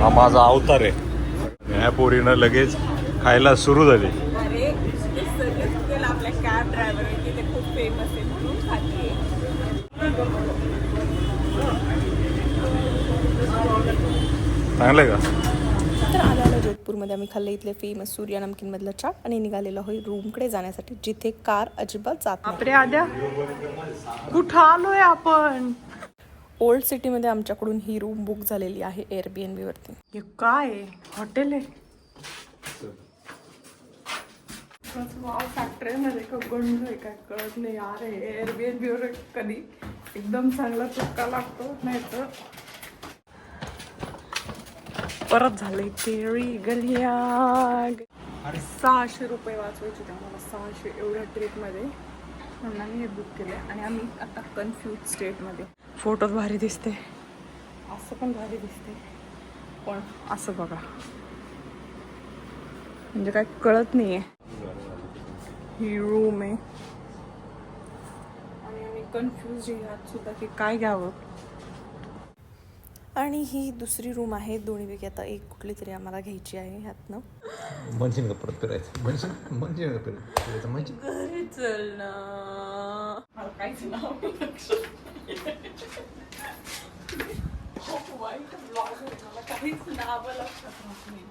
हा माझा अवतार आहे. ह्या पोरीनं लगेच खायला सुरू झाली. अरे ते सजेस्ट केलं आपल्या कॅब ड्रायव्हरने की ते खूप फेमस आहे म्हणून खाते. चांगलं आहे का? तर आल्याला जोधपूरमध्ये आम्ही खाल्ले इथले फेमस सूर्या नमकीनमधलं चाट आणि निघालेलो होई रूमकडे जाण्यासाठी, जिथे कार अजिबात जात नाही. बापरे आद्या, कुठं आलोय आपण? ओल्ड सिटीमध्ये आमच्याकडून ही रूम बुक झालेली आहे एअरबीएनबी वरती. हे काय हॉटेल आहे? फॅक्टरी मध्ये का गंज आहे काय कळत नाही यार. एअरबीएनबी वर कधी एकदम चांगला चुक्का लागतो, नाही तर परत झालंय तेरी गलिया. 600 रुपये वाचवायचे होते आम्हाला, 600 एवढ्या ट्रिपमध्ये, म्हणून आम्ही हे बुक केले. आणि आम्ही आता कन्फ्यूज स्टेटमध्ये. फोटोत भारी दिसते, असं पण भारी दिसते, पण असं बघा म्हणजे काय कळत नाहीये. ही रूम आहे आणि आम्ही कन्फ्यूज ह्यात सुद्धा की काय घ्यावं. आणि ही दुसरी रूम आहे. दोन्हीपैकी आता एक कुठली तरी आम्हाला घ्यायची आहे ह्यातनं. म्हणशील का परत फिरायचं? म्हणशील का फिरायचं? म्हणशील घरी चल ना. मला काहीच नाव काहीच नाव लक्षात नाही.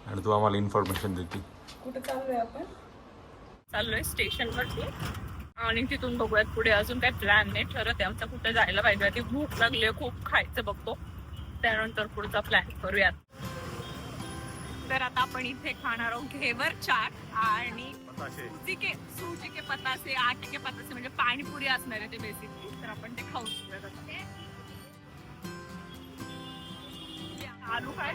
आणि तू आम्हाला इन्फॉर्मेशन देते. कुठे चाललोय आपण? चाललोय स्टेशनवरती आणि तिथून बघूयात पुढे. अजून काही प्लॅन नाही ठरत आहे आमचा कुठे जायला पाहिजे. आधी भूक लागली, खूप खायचं बघतो, त्यानंतर पुढचा प्लॅन करूयात. तर आता आपण इथे खाणार आहोत घेवर चाट आणि सुजी के पतासे, आटे के पतासे, म्हणजे पाणीपुरी असणार आहे ते बेसिकली. तर आपण ते खाऊ शकतो. आलू काय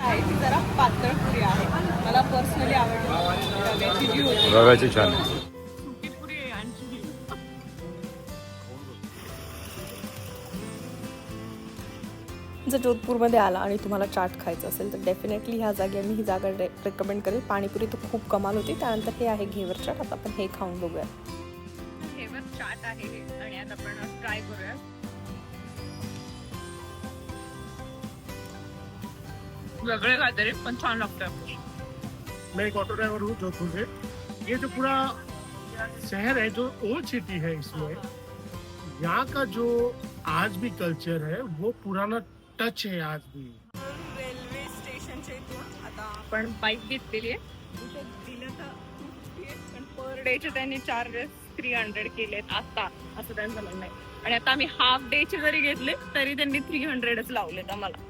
आहे ती जरा पातळ पुरी आहे. मला पर्सनली आवडली रव्याची जी होती. रव्याची छान आहे. सुकी पुरी आहे आणखी. जर जोधपूरमध्ये आला आणि तुम्हाला चाट खायचं असेल तर डेफिनेटली ह्या जागी मी ही जागा रेकमेंड करेल. पाणीपुरी तर खूप कमाल होती. त्यानंतर हे आहे घेवर चाट. आता आपण हे खाऊन बघूया. घेवर चाट आहे आणि आता आपण ट्राय करूया. वेगळे काहीतरी पण छान लागतं. मैं एक ऑटो ड्राइवर हूँ जोधपुर से. ये जो पूरा शहर है, जो ओल्ड सिटी है, इसमें यहाँ का जो आज भी कल्चर है वो पुराना टच है आज भी. रेल्वे स्टेशनच्या इथून आता आपण बाईक घेतलेली आहे. दिलं तर 250 पण पर डेचे त्यांनी चार्जेस 300 केलेत आता, असं त्यांचं म्हणणं आहे. आणि आता आम्ही हाफ डेचे जरी घेतले तरी त्यांनी 300च लावलेत आम्हाला.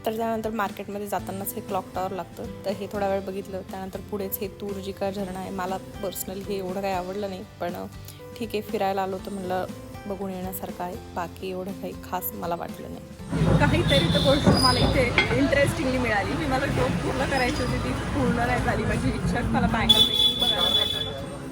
तर त्यानंतर मार्केटमध्ये जातानाच हे क्लॉक टॉवर लागतं. तर हे थोडा वेळ बघितलं. त्यानंतर पुढेच हे तूरजी का झरणा आहे. मला पर्सनली हे एवढं काही आवडलं नाही, पण ठीक आहे, फिरायला आलो तर म्हणलं बघून येण्यासारखं आहे. बाकी एवढं काही खास मला वाटलं नाही. काहीतरी तर गोष्ट मला इथे इंटरेस्टिंगली मिळाली. मी मला जॉब पूर्ण करायची होती, ती पूर्ण नाही झाली माझी इच्छा. मला बँगल मेकिंग बघायला पाहिजे,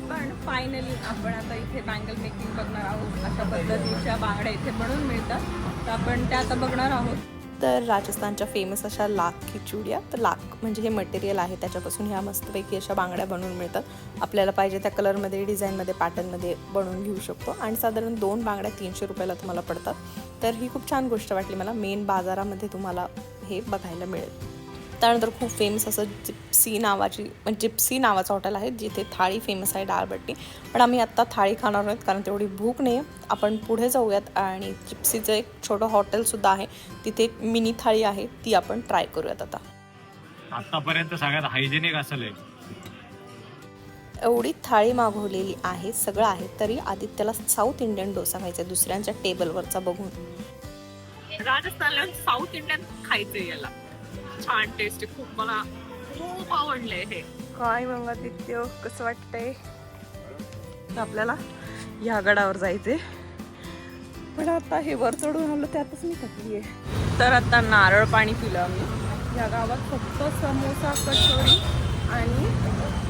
पण फायनली आपण आता इथे बँगल मेकिंग बघणार आहोत. अशा पद्धतीच्या बांगड्या इथे बनवून मिळतात, तर आपण त्या आता बघणार आहोत. तर राजस्थानच्या फेमस अशा लाख की चुड्या. तर लाख म्हणजे हे मटेरियल आहे, त्याच्यापासून ह्या मस्तपैकी अशा बांगड्या बनवून मिळतात. आपल्याला पाहिजे त्या कलरमध्ये, डिझाईनमध्ये, पॅटर्नमध्ये बनवून घेऊ शकतो. आणि साधारण 2 बांगड्या 300 रुपयाला तुम्हाला पडतात. तर ही खूप छान गोष्ट वाटली मला. मेन बाजारामध्ये तुम्हाला हे बघायला मिळेल. त्यानंतर खूप फेमस असं जिप्सी नावाचं हॉटेल आहे, जिथे थाळी फेमस आहे, डाळबट्टी. पण आम्ही आत्ता थाळी खाणार नाहीत कारण तेवढी भूक नाही आहे. आपण पुढे जाऊयात आणि जिप्सीचं एक छोटं हॉटेलसुद्धा आहे, तिथे मिनी थाळी आहे, ती आपण ट्राय करूयात. आतापर्यंत सगळ्यात हायजेनिक असेल. एवढी थाळी मागवलेली आहे, सगळं आहे, तरी आदित्यला साऊथ इंडियन डोसा खायचा आहे दुसऱ्यांच्या टेबलवरचा बघून. राजस्थानला साऊथ इंडियन खायचंय, याला छान टेस्ट आहे. खूप मला खूप आवडलंय हे. काय मग आदित्य, कसं वाटतंय? आपल्याला या गडावर जायचंय, पण आता हे वर चढून आलो त्यातच मी थकली आहे. तर आता नारळ पाणी पिलं आम्ही. या गावात फक्त समोसा, कचोरी आणि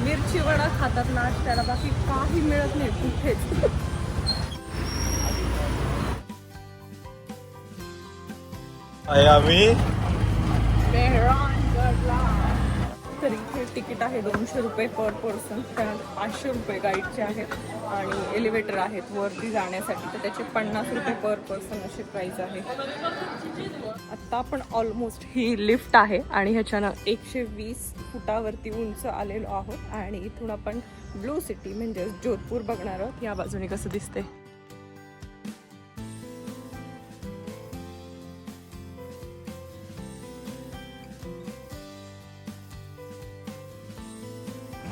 मिरची वडा खातात नाश्त्याला, बाकी काही मिळत नाही कुठेच. आम्ही मेहरानगडला. तर इथे तिकीट आहे 200 रुपये पर पर्सन, त्यानंतर 500 रुपये गाईडचे आहेत आणि एलिव्हेटर आहेत वरती जाण्यासाठी, तर त्याचे 50 रुपये पर पर्सन अशी प्राईस आहे. आत्ता आपण ऑलमोस्ट ही लिफ्ट आहे आणि ह्याच्यानं 120 फुटावरती उंच आलेलो आहोत आणि इथून आपण ब्लू सिटी म्हणजे जोधपूर बघणार आहोत. या बाजूने कसं दिसते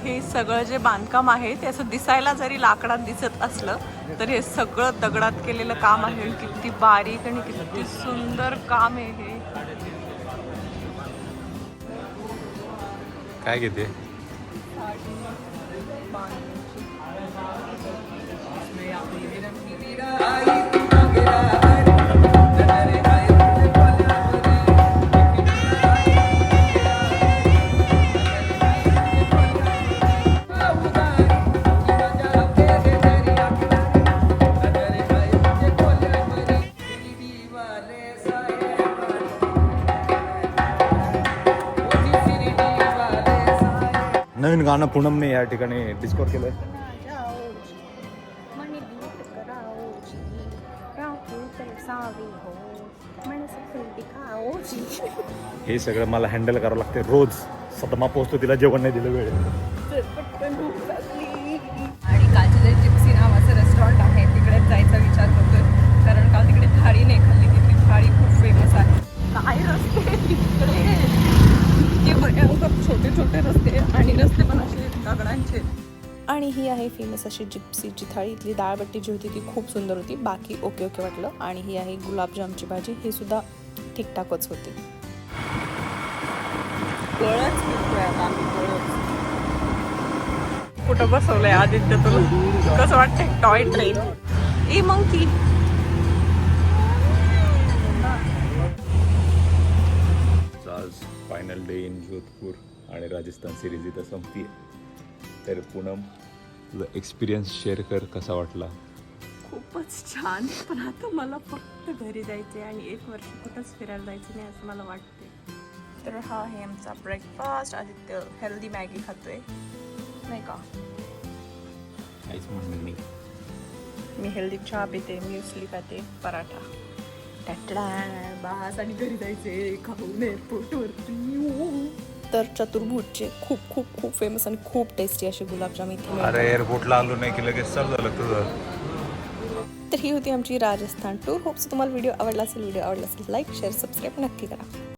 हे सगळं जे बांधकाम आहे ते असं दिसायला जरी लाकडात दिसत असलं तर हे सगळं दगडात केलेलं काम आहे. किती बारीक आणि किती सुंदर काम आहे हे. काय घेते? नवीन गाणं पूनमने या ठिकाणी डिस्कवर केलंय. हे सगळं मला हँडल करावं लागते रोज. सतमा पोहोचतो तिला जेवण नाही दिलं वेळ. आणि कालचे जिप्सी नावाचं रेस्टॉरंट आहे तिकडे जायचा विचार करतोय, कारण काल तिकडे थाळी नाही खाल्ली. तिथली थाळी खूप फेमस आहे. काय रस्ते तिकडे, इतके भयंकर छोटे छोटे रस्ते आणि रस्ते पण असे दगडांचे. आणि ही आहे फेमस अशी जिप्सीची थाळी. इथली डाळबट्टी जी होती ती खूप सुंदर होती, बाकी ओके ओके वाटलं. आणि ही आहे गुलाबजामची भाजी, ही सुद्धा ठीकठाकच होती. कळच फिरतोय आता आम्ही, कळच. कुठं बसवलंय आदित्य तुला? कसं वाटतंय टॉय ट्रेन? ए मंकी. आज फायनल डे इन जोधपूर आणि राजस्थान सिरीज इथं संपती. तर पूनम तुझा एक्सपिरियन्स शेअर कर, कसा वाटला? खूपच छान, पण आता मला फक्त घरी जायचे आणि 1 वर्ष कुठंच फिरायला जायचं नाही असं मला वाटते. तर हा आहे आमचा ब्रेकफास्ट. आदित्य हेल्दी मॅगी खातोय नाही का? काहीच म्हणणं नाही. मी हेल्दी चहा पिते, म्युसली खाते, पराठा. बास आणि घरी जायचे खाऊन एअरपोर्टवरती. तर चतुर्भुजचे खूप खूप खूप फेमस आणि खूप टेस्टी असे गुलाबजाम इथे मिळतात. अरे एअरपोर्टला आलो नाही की लगेच चालू झालं तुझं. तर ही होती आमची राजस्थान टूर. होप्स तुम्हाला व्हिडिओ आवडला असेल. व्हिडिओ आवडला असेल लाईक शेअर सबस्क्राईब नक्की करा.